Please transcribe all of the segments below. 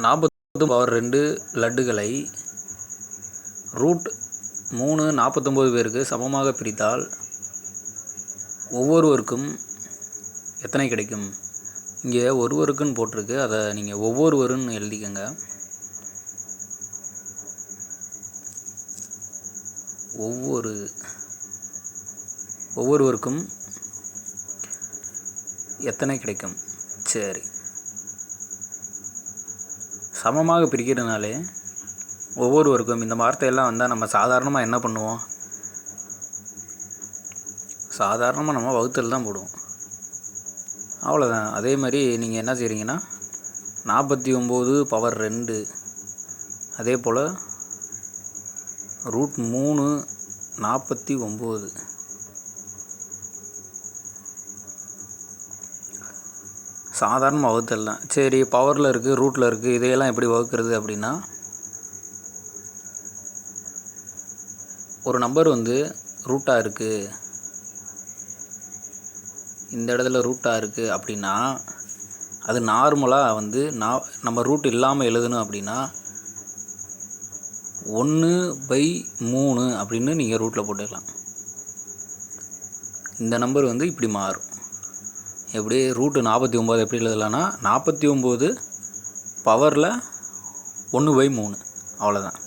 40 லட்டுகளை root 3 49 பேருக்கு சமமாக பிரித்தால் ஒவ்வொருவருக்கும் எத்தனை கிடைக்கும்? இங்கே ஒருவருக்குன்னு போட்டிருக்கு, அதை நீங்கள் ஒவ்வொருவருன்னு எழுதிக்கங்க. ஒவ்வொருவருக்கும் எத்தனை கிடைக்கும்? சரி, சமமாக பிரிக்கிறதுனாலே ஒவ்வொருவருக்கும் இந்த வார்த்தையெல்லாம் வந்தால் நம்ம சாதாரணமாக என்ன பண்ணுவோம்? சாதாரணமாக நம்ம வகுத்தல் தான் போடுவோம், அவ்வளோதான். அதே மாதிரி நீங்கள் என்ன செய்கிறீங்கன்னா 49/2 அதே போல் ரூட் 3 49 சாதாரண வகுத்தல் தான். சரி, பவரில் இருக்குது, ரூட்டில் இருக்குது, இதையெல்லாம் எப்படி வகுக்கிறது அப்படின்னா, ஒரு நம்பர் வந்து ரூட்டாக இருக்குது, இந்த இடத்துல ரூட்டாக இருக்குது அப்படின்னா அது நார்மலாக வந்து நம்ம ரூட் இல்லாமல் எழுதணும் அப்படின்னா 1/3 அப்படின்னு நீங்கள் ரூட்டில் போட்டுக்கலாம். இந்த நம்பர் வந்து இப்படி மாறும். எப்படி ரூட்டு 49 எப்படி எழுதலாம்னா 49 பவரில் 1/3 அவ்வளோதான்.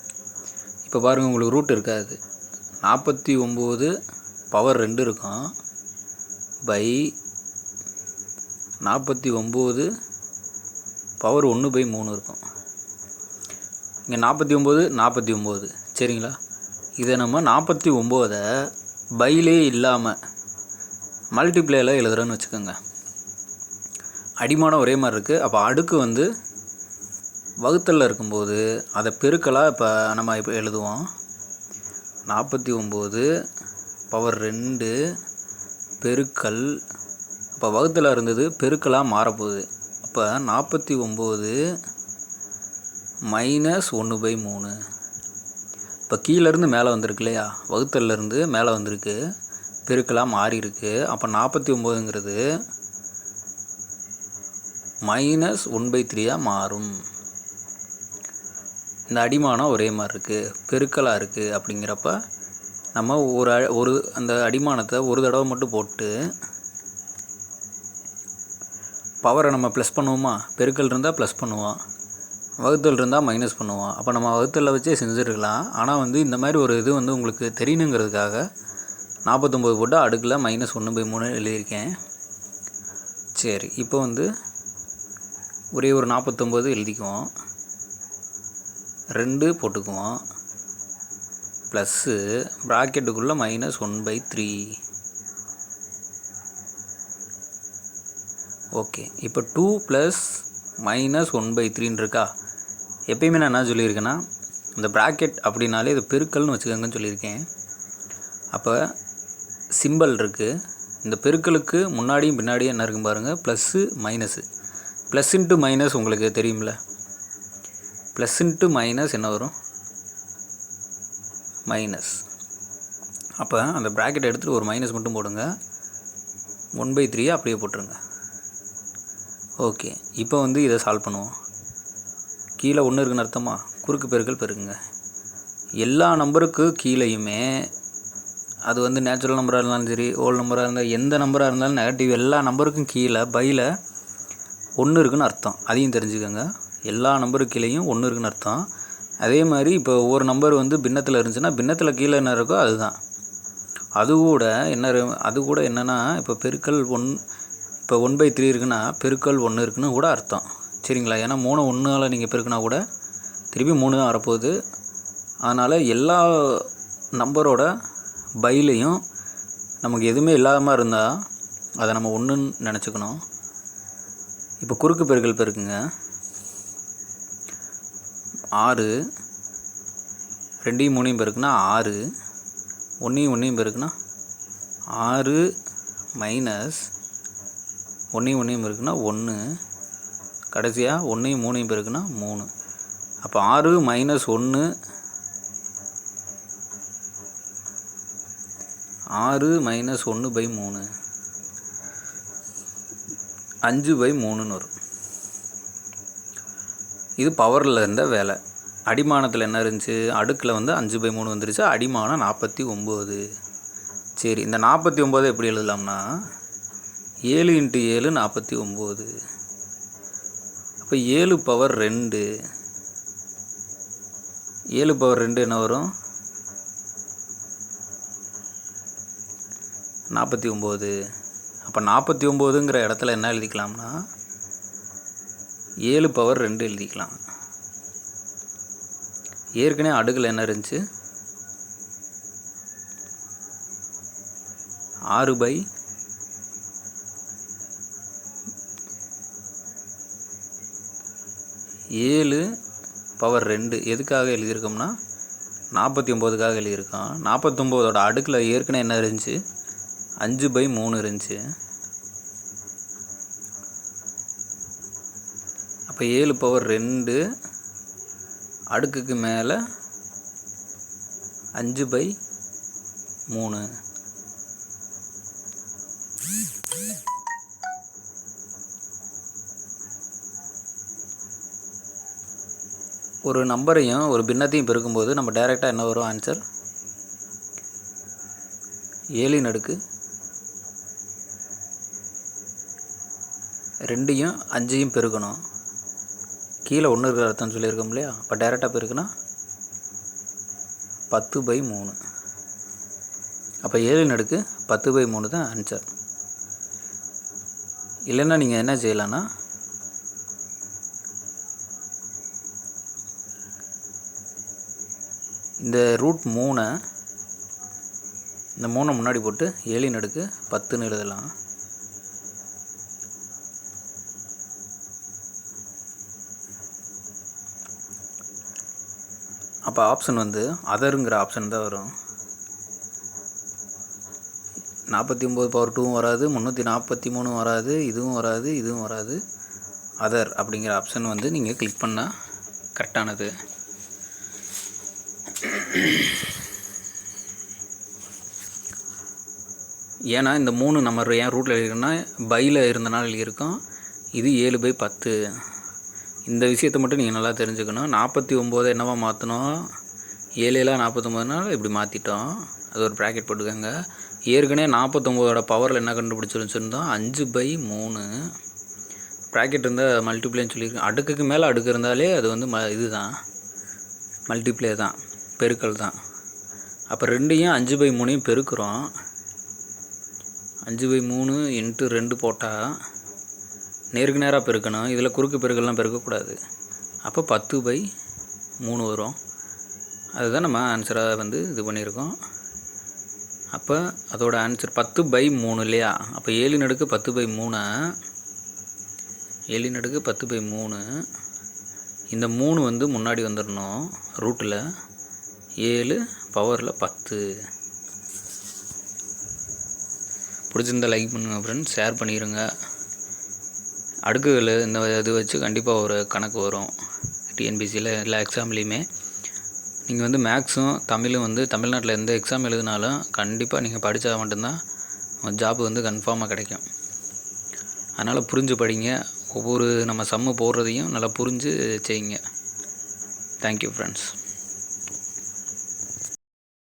இப்போ பாருங்கள், உங்களுக்கு ரூட் இருக்காது. 49/2 இருக்கும் பை 49 பவர் 1/3 இருக்கும். இங்கே 49 சரிங்களா? இதை நம்ம 49 பைலே இல்லாமல் மல்டிப்ளேயில் எழுதுகிறோன்னு வச்சுக்கோங்க. அடிமானம் ஒரே மாதிரி இருக்குது. அப்போ அடுக்கு வந்து வகுத்தலில் இருக்கும்போது அதை பெருக்கலாக நம்ம இப்போ எழுதுவோம். 49/2 பெருக்கல், இப்போ வகுத்தலாக இருந்தது பெருக்கலாக மாறப்போகுது. அப்போ 49 - 1/3. இப்போ கீழேருந்து மேலே வந்திருக்கு இல்லையா, வகுத்தல்லேருந்து மேலே வந்திருக்கு, பெருக்கலாக மாறி இருக்குது. அப்போ 49ங்கிறது -1/3 மாறும். இந்த அடிமானம் ஒரே மாதிரி இருக்குது, பெருக்கலாக இருக்குது. அப்படிங்கிறப்ப நம்ம ஒரு அந்த அடிமானத்தை ஒரு தடவை மட்டும் போட்டு பவரை நம்ம ப்ளஸ் பண்ணுவோமா? பெருக்கல் இருந்தால் ப்ளஸ் பண்ணுவோம், வகுத்தல் இருந்தால் மைனஸ் பண்ணுவோம். அப்போ நம்ம வகுத்தலில் வச்சே செஞ்சுருக்கலாம். ஆனால் வந்து இந்த மாதிரி ஒரு இது வந்து உங்களுக்கு தெரியணுங்கிறதுக்காக 49 போட்டு அடுக்கில் -1/3 எழுதியிருக்கேன். சரி, இப்போ வந்து ஒரே ஒரு 49 எழுதிக்குவோம், 2 போட்டுக்குவோம், ப்ளஸ்ஸு ப்ராக்கெட்டுக்குள்ளே -1/3. ஓகே, இப்போ 2 + -1/3 இருக்கா? எப்பயுமே நான் என்ன சொல்லியிருக்கேன்னா, இந்த ப்ராக்கெட் அப்படின்னாலே இது பெருக்கல்னு வச்சுக்கோங்கன்னு சொல்லியிருக்கேன். அப்போ சிம்பிள் இருக்குது, இந்த பெருக்கலுக்கு முன்னாடியும் பின்னாடியும் என்ன இருக்கும் பாருங்கள், plus minus. Plus into minus உங்களுக்கு தெரியுமில்ல, ப்ளஸ் இன்ட்டு மைனஸ் என்ன வரும்? மைனஸ். அப்போ அந்த ப்ராக்கெட் எடுத்துகிட்டு ஒரு மைனஸ் மட்டும் போடுங்க, 1/3 அப்படியே போட்டுருங்க. ஓகே, இப்போ வந்து இதை சால்வ் பண்ணுவோம். கீழே 1 இருக்குன்னு அர்த்தமா? குறுக்கு பெருக்கல் பெருக்குங்க. எல்லா நம்பருக்கு கீழேயுமே, அது வந்து நேச்சுரல் நம்பராக இருந்தாலும் சரி, ஹோல் நம்பராக இருந்தால், எந்த நம்பராக இருந்தாலும் நெகட்டிவ், எல்லா நம்பருக்கும் கீழே பையில் 1 இருக்குன்னு அர்த்தம். அதையும் தெரிஞ்சுக்கோங்க. எல்லா நம்பருக்கு கீழேயும் 1 இருக்குன்னு அர்த்தம். அதே மாதிரி இப்போ ஒவ்வொரு நம்பர் வந்து பின்னத்தில் இருந்துச்சுன்னா பின்னத்தில் கீழே என்ன இருக்கோ அதுதான். அது கூட என்னென்னா, இப்போ பெருக்கல் 1, இப்போ 1/3 இருக்குன்னா பெருக்கல் 1 இருக்குன்னு கூட அர்த்தம். சரிங்களா? ஏன்னா 3 1ஆல் நீங்கள் பெருக்கினா கூட திருப்பி 3 தான் வரப்போகுது. அதனால் எல்லா நம்பரோட பைலையும் நமக்கு எதுவுமே இல்லாத மாதிரி இருந்தால் அதை நம்ம 1ன்னு நினச்சிக்கணும். இப்போ குறுக்கு பெருக்கல் பெருக்குங்க. 6 2யும் 3யும் பெருக்குனா 6, 1யும் 1யும் பெருக்குனா 6 மைனஸ் 1யும் 1யும் பெருக்குனா 1, கடைசியாக 1யும் 3யும் பெருக்குனா 3. அப்போ 6 - 1 6 - 1/3 5/3ன்னு வரும். இது பவரில் இருந்த வேலை. அடிமானத்தில் என்ன இருந்துச்சு, அடுக்கில் வந்து 5/3 வந்துருச்சு, அடிமானம் 49. சரி, இந்த 49 எப்படி எழுதலாம்னா 7 × 7 49. அப்போ 7 பவர் 2. 7 பவர் 2 என்ன வரும் 49. அப்போ 49ங்கிற இடத்துல என்ன எழுதிக்கலாம்னா 7 பவர் 2 எழுதிக்கலாம். ஏற்கனவே அடுக்கில் என்ன இருந்துச்சு 6/7 பவர் 2 எதுக்காக எழுதியிருக்கோம்னா 49க்காக எழுதியிருக்கோம். 49ஓட அடுக்கில் ஏற்கனவே என்ன இருந்துச்சு 5/3 இருந்துச்சு. அப்போ 7 பவர் 2 அடுக்குக்கு மேலே 5/3. ஒரு நம்பரையும் ஒரு பின்னத்தையும் பெருக்கும்போது நம்ம டைரெக்டாக என்ன வரும் ஆன்சர் 7 ன் அடுக்கு 2யும் 5யும் பெருக்கணும். கீழே 1 இருக்கிற அர்த்தம் சொல்லியிருக்கோம் இல்லையா, அப்போ டைரெக்டாக பெருக்குனா 10/3. அப்போ 7 ன் அடுக்கு 10/3 தான் ஆன்சர். இல்லைன்னா நீங்கள் என்ன செய்யலான்னா இந்த √3 இந்த 3 முன்னாடி போட்டு 7 ன் அடுக்கு 10ன்னு எழுதலாம். அப்போ ஆப்ஷன் வந்து அதருங்கிற ஆப்ஷன் தான் வரும். 49 பவர் 2 வராது, 343 வராது, இதுவும் வராது, இதுவும் வராது. அதர் அப்படிங்கிற ஆப்ஷன் வந்து நீங்கள் கிளிக் பண்ணால் கரெக்டானது. ஏன்னா இந்த 3 நம்பர் ஏன் ரூட்டில் எழுதியிருக்கோன்னா பையில் இருந்தனால எழுதியிருக்கோம். இது 7/10. இந்த விஷயத்தை மட்டும் நீங்கள் நல்லா தெரிஞ்சுக்கணும். 49 என்னவா மாற்றணும் 7 49னால இப்படி மாற்றிட்டோம். அது ஒரு ப்ராக்கெட் போட்டுக்கோங்க. ஏற்கனவே 49ஓட பவரில் என்ன கண்டுபிடிச்சிருந்தோம் 5/3. ப்ராக்கெட் இருந்தால் மல்டிப்ளைன்னு சொல்லியிருக்கேன். அடுக்குக்கு மேலே அடுக்கு இருந்தாலே அது வந்து இதுதான் மல்டிப்ளே தான், பெருக்கல் தான். அப்போ 2யும் 5/3 பெருக்கிறோம். 5/3 × 2 போட்டால் நேருக்கு நேராக பெருக்கணும். இதில் குறுக்கு பெருக்கெல்லாம் பெருக்கக்கூடாது. அப்போ 10/3 வரும். அதுதான் நம்ம ஆன்சராக வந்து இது பண்ணியிருக்கோம். அப்போ அதோட ஆன்சர் 10/3 இல்லையா. அப்போ 7 ன் அடுக்கு 10/3. 7 ன் அடுக்கு 10/3. இந்த 3 வந்து முன்னாடி வந்துடணும் ரூட்டில். 7 பவரில் 10. பிடிச்சிருந்தா லைக் பண்ணுங்கள் ஃப்ரெண்ட்ஸ், ஷேர் பண்ணிடுங்க. அடுக்குகள் இந்த இது வச்சு கண்டிப்பாக ஒரு கணக்கு வரும் டிஎன்பிசியில் எல்லா எக்ஸாம்லேயுமே. நீங்கள் வந்து மேக்ஸும் தமிழும் வந்து தமிழ்நாட்டில் எந்த எக்ஸாம் எழுதினாலும் கண்டிப்பாக நீங்கள் படித்தா மட்டும்தான் ஜாப் வந்து கன்ஃபார்மாக கிடைக்கும். அதனால் புரிஞ்சு படிங்க. ஒவ்வொரு நம்ம சம்மு போடுறதையும் நல்லா புரிஞ்சு செய்யுங்க. Thank you friends.